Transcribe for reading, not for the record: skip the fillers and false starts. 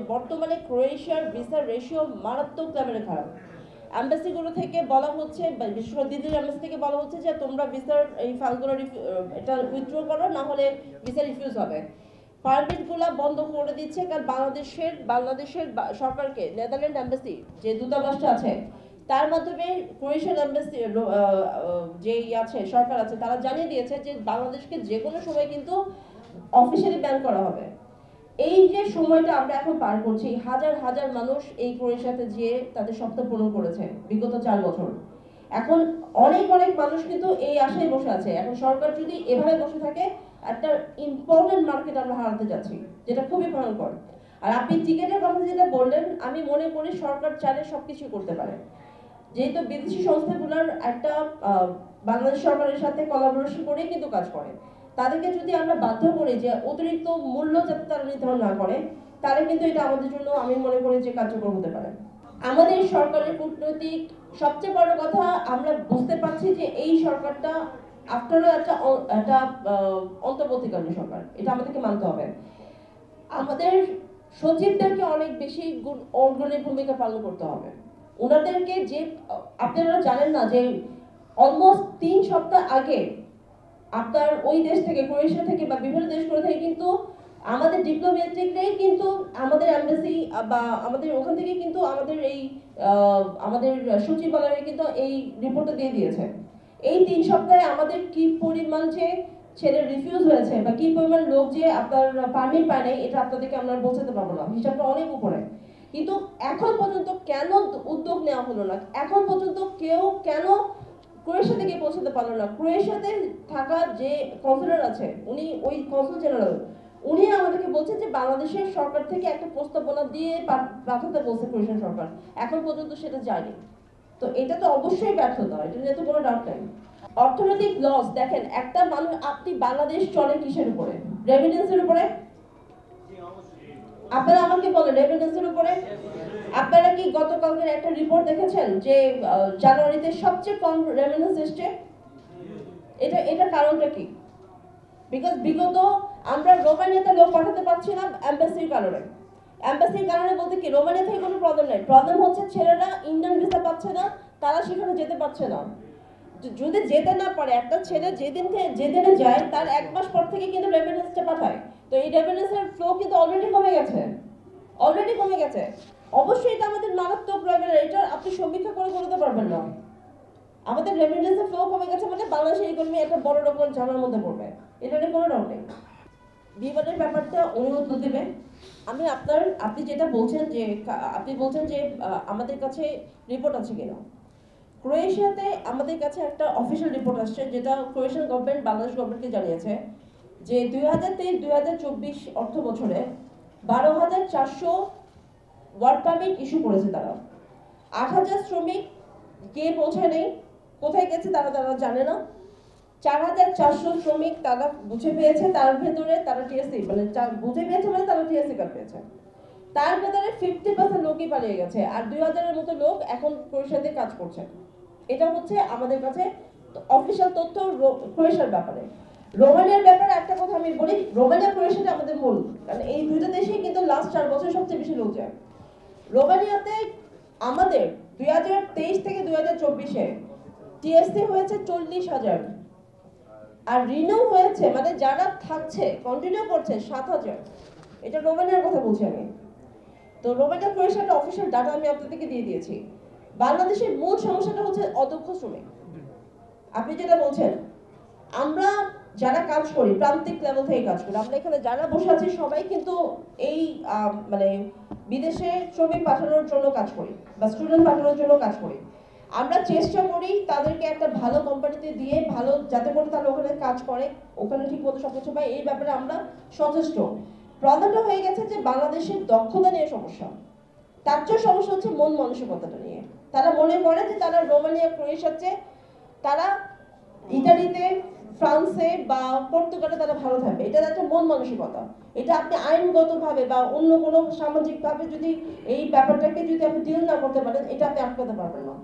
বর্তমানে ক্রোয়েশিয়ার visa ratio মারাত্মক লেভেলে খারাপ। অ্যাম্বাসিগুলো থেকে বলা হচ্ছে, বিশেষ করে দিল্লির অ্যাম্বাসি থেকে বলা হচ্ছে যে তোমরা ভিসার এই ফাইলগুলো এটা উইথড্র করো, না হলে ভিসা রিফিউজ হবে। পারমিটগুলো বন্ধ করে দিচ্ছে, কারণ বাংলাদেশের সরকারকে নেদারল্যান্ড অ্যাম্বাসি যে দূতাবাসটা আছে তার মাধ্যমে ক্রোয়েশিয়ান অ্যাম্বাসি যে আছে সরকার আছে তারা জানিয়ে দিয়েছে যে বাংলাদেশকে যে কোনো সময় কিন্তু অফিসিয়ালি ব্যান করা হবে। এই যে সময়টা আমরা এখন পার করছি, হাজার হাজার মানুষ এই ক্রোয়েশিয়াতে যেয়ে তাদের স্বপ্ন পূরণ করেছে বিগত 4 বছর। এখন অনেক অনেক মানুষ কিন্তু এই আশায় বসে আছে। এখন সরকার যদি এভাবে বসে থাকে, একটা ইম্পর্টেন্ট মার্কেট আমরা হারাতে যাচ্ছি, যেটা খুবই ভয়ঙ্কর। আর আপনি টিকেটের কথা যেটা বললেন, আমি মনে করি সরকার চাইলে সবকিছু করতে পারে। যেহেতু বিদেশি সংস্থাগুলোর একটা বাংলাদেশ সরকারের সাথে কোলাবোরেশন করে কিন্তু কাজ করে, তাদেরকে যদি আমরা বাধ্য করি যে অতিরিক্ত মূল্য যাতে তারা নির্ধারণ না করে, তাহলে কিন্তু এটা আমাদের জন্য আমি মনে করি যে কার্যকর হতে পারে। আমাদের সরকারের কূটনৈতিক সবচেয়ে বড় কথা, আমরা বুঝতে পারছি যে এই সরকারটা আফটারও একটা অন্তর্বর্তীকালীন সরকার, এটা আমাদেরকে মানতে হবে। আমাদের সচিবদেরকে অনেক বেশি অগ্রণী ভূমিকা পালন করতে হবে। ওনাদেরকে যে আপনারা জানেন না যে অলমোস্ট 3 সপ্তাহ আগে আপনার ওই দেশ থেকে, ক্রোয়েশিয়া থেকে বা বিভিন্ন দেশগুলো থেকে কিন্তু আমাদের ডিপ্লোম্যাটিকরাই কিন্তু আমাদের এমবাসি বা আমাদের ওখান থেকে কিন্তু আমাদের সচিবালয়ে কিন্তু এই রিপোর্টটা দিয়ে দিয়েছে। এই 3 সপ্তাহে আমাদের কি পরিমাণ যে ছেলে রিফিউজ হয়েছে বা কি পরিমাণ লোক যে আপনার পারমিট পায় নাই, এটা আপনাদেরকে আমরা বোঝাতে পারবো না, হিসাবটা অনেক উপরে। কিন্তু এখন পর্যন্ত কেন উদ্যোগ নেওয়া হলো না? এখন পর্যন্ত কেন ক্রোয়েশিয়া থেকে পৌঁছাতে পারলো না? ক্রোয়েশিয়াতে থাকা যে কনসুলার আছে, উনি ওই কনসুল জেনারেল, উনি আমাদেরকে বলছেন যে বাংলাদেশের সরকার থেকে একটা প্রস্তাবনা দিয়ে পাঠাতে বলছে ক্রোয়েশিয়ান সরকার, এখন পর্যন্ত সেটা যায়নি। তো এটা তো অবশ্যই ব্যর্থতা, এটা নিয়ে তো কোনো ডাউট নাই। অর্থনৈতিক লস দেখেন, একটা মানুষ, আপনি বাংলাদেশ চলে কিসের উপরে? রেমিটেন্সের উপরে। আপনারা আমাকে বলেন, রেমিটেন্সের উপরে। আপনারা কি গতকালকের একটা রিপোর্ট দেখেছেন যে জানুয়ারিতে সবচেয়ে কম রেমিটেন্স এসছে? এটা কারণটা কি? বিকজ বিগত আমরা রোমানিয়াতে লোক পাঠাতে পারছি না এমবাসির কারণে। এমবাসির কারণে বলতে কি, রোমানিয়া থেকে কোনো প্রবলেম নাই, প্রবলেম হচ্ছে ছেলেরা ইন্ডিয়ান ভিসা পাচ্ছে না, তারা সেখানে যেতে পারছে না। যদি যেতে না পারে, একটা ছেলে যেদিনে যায় তার 1 মাস পর থেকে কিন্তু রেমিটেন্সটা পাঠায়। তো এই রেমিটেন্সের ফ্লো কিন্তু অলরেডি কমে গেছে। অবশ্যই এটা আমাদের মারাত্মক লেভেলের, এটা আপনি সমীক্ষা করে করতে পারবেন না। আমাদের রেমিটেন্সের ফ্লো কমে গেছে মানে বাংলাদেশের ইকোনমি একটা বড় রকমের ঝামেলার মধ্যে পড়বে, এটা নিয়ে কোনো ডাউট নেই। বিমানের ব্যাপারটা উনি উত্তর দেবেন। আপনি যেটা বলছেন যে আমাদের কাছে রিপোর্ট আছে কিনা, ক্রোয়েশিয়াতে আমাদের কাছে একটা অফিসিয়াল রিপোর্ট আসছে, যেটা ক্রোয়েশিয়ান গভর্নমেন্ট বাংলাদেশ গভর্নমেন্টকে জানিয়েছে যে 2023-2024 অর্থ বছরে 12,400 ওয়ার্ক পারমিট ইস্যু করেছে তারা। 8,000 শ্রমিক গিয়ে পৌঁছায় নেই, কোথায় গেছে তারা জানে না। 4,400 শ্রমিক তারা বুঝে পেয়েছে, তার ভেতরে তারা টিএসসি মানে বুঝে পেয়েছে মানে তারা টিএসসি কার্ড পেয়েছে। তার ভেতরে 50% লোকই পালিয়ে গেছে, আর 2,000-এর মতো লোক এখন ক্রোয়েশিয়াতে কাজ করছে। এটা হচ্ছে আমাদের কাছে অফিসিয়াল তথ্য ক্রোয়েশিয়ার ব্যাপারে। রোমানিয়ার ব্যাপারে একটা কথা আমি বলি, রোমানিয়া ক্রোয়েশিয়াটা আমাদের মূল, কারণ এই দুইটা দেশেই কিন্তু লাস্ট 4 বছর সবচেয়ে বেশি লোক যায়। রোমানিয়াতে আমাদের 2023 থেকে 2024-এ টিএসসি হয়েছে 40,000, আর রিনিউ হয়েছে মানে যারা থাকছে কন্টিনিউ করছে 7,000। এটা রোমানিয়ার কথা বলছি আমি। তো রোমানিয়া ক্রোয়েশিয়ার অফিসিয়াল ডাটা আমি আপনাদেরকে দিয়ে দিয়েছি। বাংলাদেশের মূল সমস্যাটা হচ্ছে অদক্ষ শ্রমিক। আপনি যেটা বলছেন, আমরা যারা কাজ করি প্রান্তিক লেভেল থেকে কাজ করি, আমরা এখানে যারা বসে আছি সবাই কিন্তু এই মানে বিদেশে শ্রমিক পাঠানোর জন্য কাজ করি বা স্টুডেন্ট পাঠানোর জন্য কাজ করি। আমরা চেষ্টা করি তাদেরকে একটা ভালো কোম্পানিতে দিয়ে, ভালো যাতে করে তারা ওখানে কাজ করে, ওখানে ঠিক মতো সবকিছু পায়, এই ব্যাপারে আমরা সচেষ্ট। প্রবলেমটা হয়ে গেছে যে বাংলাদেশের দক্ষতা নিয়ে সমস্যা, তার চেয়ে সমস্যা হচ্ছে মন মানসিকতাটা নিয়ে। তারা মনে করে যে তারা রোমানিয়া ক্রোয়েশিয়ার চেয়ে তারা ইতালিতে, ফ্রান্সে বা পর্তুগালে তারা ভালো থাকবে, এটা একটা মন মানসিকতা। এটা আপনি আইনগতভাবে বা অন্য কোনো সামাজিকভাবে যদি এই ব্যাপারটাকে যদি আপনি ডিল না করতে পারেন, এটা আপনি আটকাতে পারবেন না।